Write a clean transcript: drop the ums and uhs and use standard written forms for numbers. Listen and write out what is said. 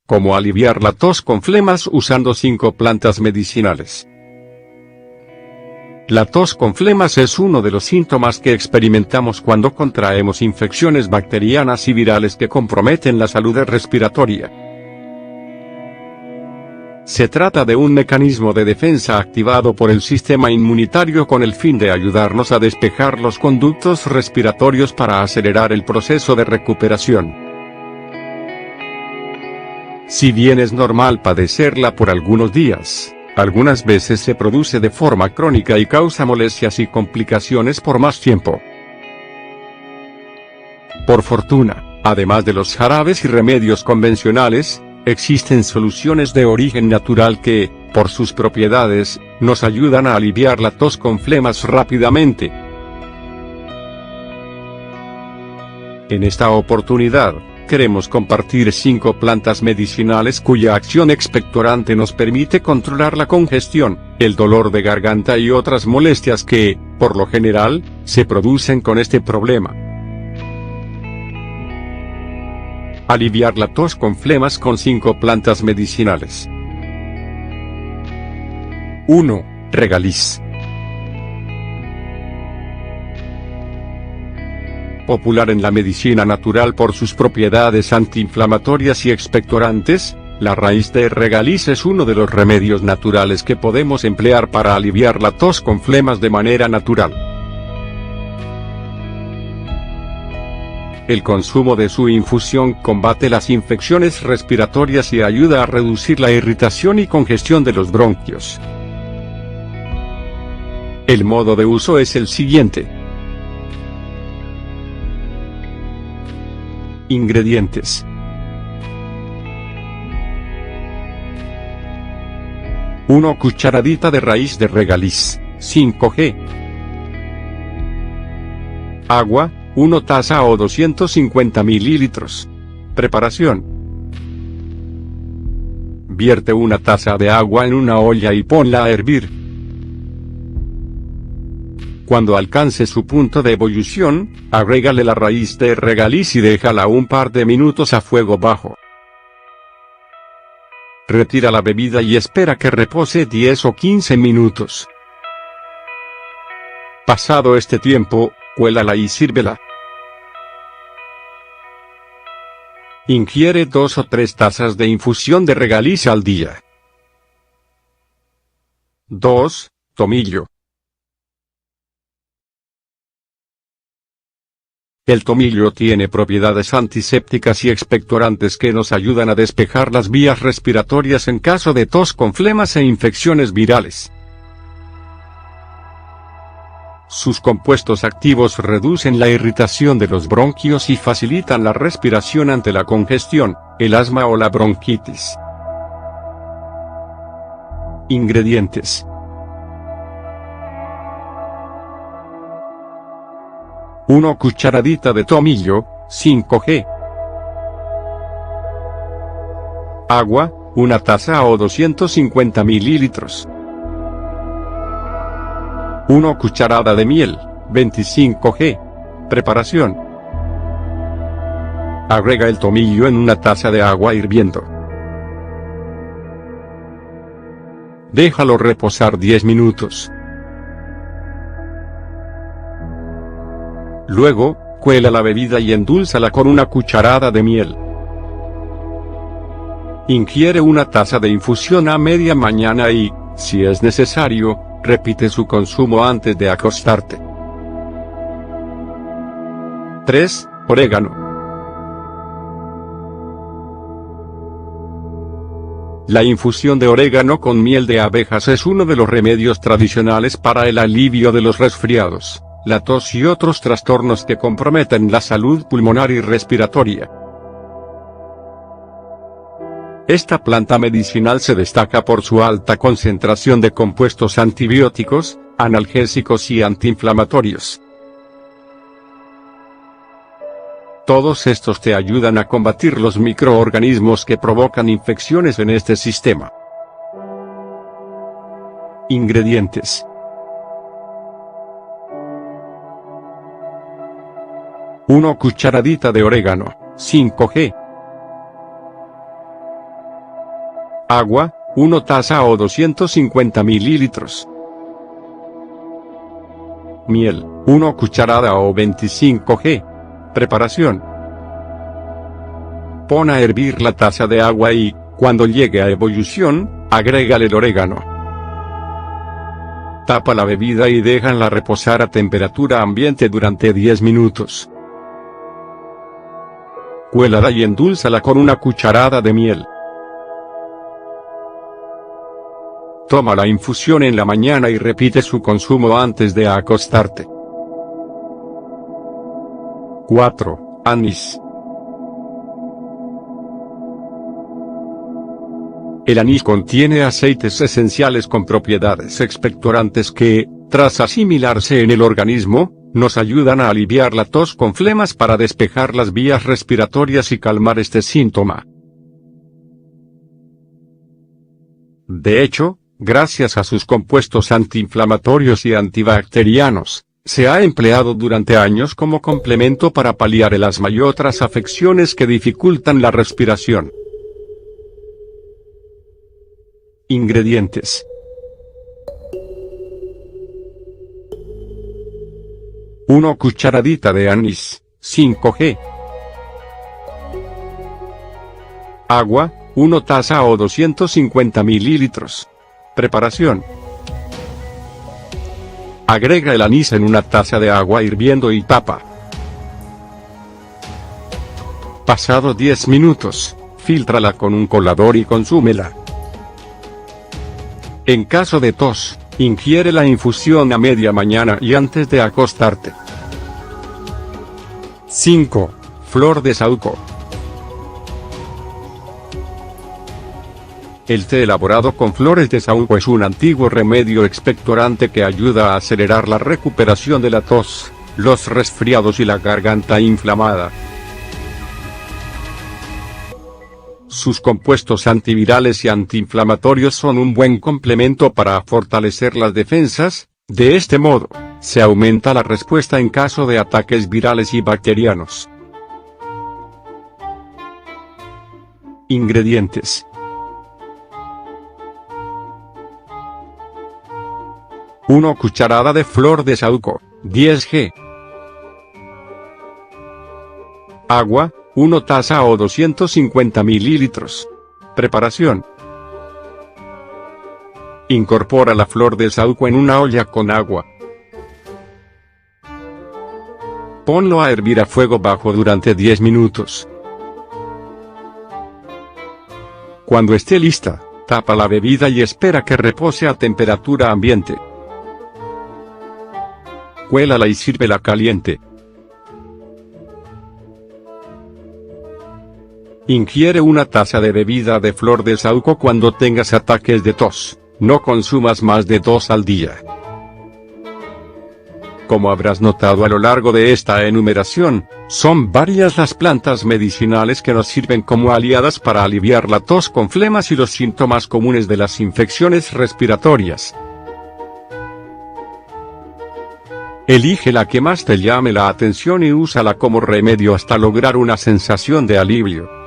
Cómo aliviar la tos con flemas usando 5 plantas medicinales. La tos con flemas es uno de los síntomas que experimentamos cuando contraemos infecciones bacterianas y virales que comprometen la salud respiratoria. Se trata de un mecanismo de defensa activado por el sistema inmunitario con el fin de ayudarnos a despejar los conductos respiratorios para acelerar el proceso de recuperación. Si bien es normal padecerla por algunos días, algunas veces se produce de forma crónica y causa molestias y complicaciones por más tiempo. Por fortuna, además de los jarabes y remedios convencionales, existen soluciones de origen natural que, por sus propiedades, nos ayudan a aliviar la tos con flemas rápidamente. En esta oportunidad, queremos compartir 5 plantas medicinales cuya acción expectorante nos permite controlar la congestión, el dolor de garganta y otras molestias que, por lo general, se producen con este problema. Aliviar la tos con flemas con 5 plantas medicinales. 1. Regaliz. Popular en la medicina natural por sus propiedades antiinflamatorias y expectorantes, la raíz de regaliz es uno de los remedios naturales que podemos emplear para aliviar la tos con flemas de manera natural. El consumo de su infusión combate las infecciones respiratorias y ayuda a reducir la irritación y congestión de los bronquios. El modo de uso es el siguiente. Ingredientes. 1 cucharadita de raíz de regaliz, 5g. Agua, 1 taza o 250 mililitros. Preparación. Vierte 1 taza de agua en una olla y ponla a hervir. Cuando alcance su punto de ebullición, agrégale la raíz de regaliz y déjala un par de minutos a fuego bajo. Retira la bebida y espera que repose 10 o 15 minutos. Pasado este tiempo, cuélala y sírvela. Ingiere 2 o 3 tazas de infusión de regaliz al día. 2. Tomillo. El tomillo tiene propiedades antisépticas y expectorantes que nos ayudan a despejar las vías respiratorias en caso de tos con flemas e infecciones virales. Sus compuestos activos reducen la irritación de los bronquios y facilitan la respiración ante la congestión, el asma o la bronquitis. Ingredientes. 1 cucharadita de tomillo, 5g. Agua, 1 taza o 250 mililitros. 1 cucharada de miel, 25g. Preparación. Agrega el tomillo en una taza de agua hirviendo. Déjalo reposar 10 minutos. Luego, cuela la bebida y endúlzala con 1 cucharada de miel. Ingiere 1 taza de infusión a media mañana y, si es necesario, repite su consumo antes de acostarte. 3. Orégano. La infusión de orégano con miel de abejas es uno de los remedios tradicionales para el alivio de los resfriados, la tos y otros trastornos que comprometen la salud pulmonar y respiratoria. Esta planta medicinal se destaca por su alta concentración de compuestos antibióticos, analgésicos y antiinflamatorios. Todos estos te ayudan a combatir los microorganismos que provocan infecciones en este sistema. 1 cucharadita de orégano, 5g. Agua, 1 taza o 250 mililitros. Miel, 1 cucharada o 25g. Preparación. Pon a hervir la taza de agua y, cuando llegue a ebullición, agrégale el orégano. Tapa la bebida y déjala reposar a temperatura ambiente durante 10 minutos. Cuélala y endúlzala con 1 cucharada de miel. Toma la infusión en la mañana y repite su consumo antes de acostarte. 4. Anís. El anís contiene aceites esenciales con propiedades expectorantes que, tras asimilarse en el organismo, nos ayudan a aliviar la tos con flemas para despejar las vías respiratorias y calmar este síntoma. De hecho, gracias a sus compuestos antiinflamatorios y antibacterianos, se ha empleado durante años como complemento para paliar el asma y otras afecciones que dificultan la respiración. Ingredientes. 1 cucharadita de anís, 5g. Agua, 1 taza o 250 mililitros. Preparación. Agrega el anís en 1 taza de agua hirviendo y tapa. Pasado 10 minutos, fíltrala con un colador y consúmela. En caso de tos, ingiere la infusión a media mañana y antes de acostarte. 5. Flor de saúco. El té elaborado con flores de saúco es un antiguo remedio expectorante que ayuda a acelerar la recuperación de la tos, los resfriados y la garganta inflamada. Sus compuestos antivirales y antiinflamatorios son un buen complemento para fortalecer las defensas. De este modo, se aumenta la respuesta en caso de ataques virales y bacterianos. Ingredientes. 1 cucharada de flor de saúco, 10g. Agua, 1 taza o 250 mililitros. Preparación. Incorpora la flor de saúco en una olla con agua. Ponlo a hervir a fuego bajo durante 10 minutos. Cuando esté lista, tapa la bebida y espera que repose a temperatura ambiente. Cuélala y sírvela caliente. Ingiere 1 taza de bebida de flor de saúco cuando tengas ataques de tos. No consumas más de 2 al día. Como habrás notado a lo largo de esta enumeración, son varias las plantas medicinales que nos sirven como aliadas para aliviar la tos con flemas y los síntomas comunes de las infecciones respiratorias. Elige la que más te llame la atención y úsala como remedio hasta lograr una sensación de alivio.